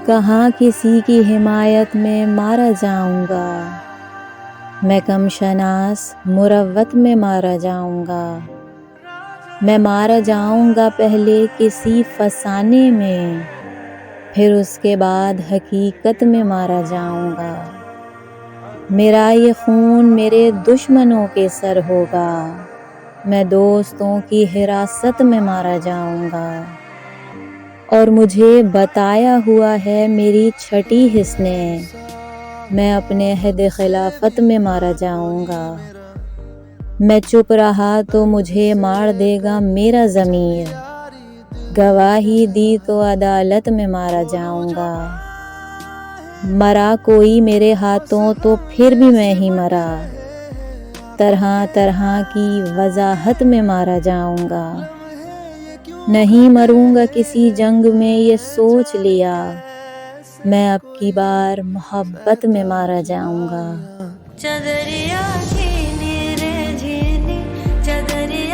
कहाँ किसी की हिमायत में मारा जाऊंगा, मैं कमशनास मुरव्वत में मारा जाऊंगा। मैं मारा जाऊंगा पहले किसी फसाने में, फिर उसके बाद हकीकत में मारा जाऊंगा। मेरा ये खून मेरे दुश्मनों के सर होगा, मैं दोस्तों की हिरासत में मारा जाऊंगा। और मुझे बताया हुआ है मेरी छठी हिस्ने, मैं अपने अहद खिलाफत में मारा जाऊंगा। मैं चुप रहा तो मुझे मार देगा मेरा ज़मीर, गवाही दी तो अदालत में मारा जाऊंगा। मरा कोई मेरे हाथों तो फिर भी मैं ही मरा, तरह तरह की वजाहत में मारा जाऊंगा। नहीं मरूंगा किसी जंग में ये सोच लिया, मैं अब की बार मोहब्बत में मारा जाऊंगा।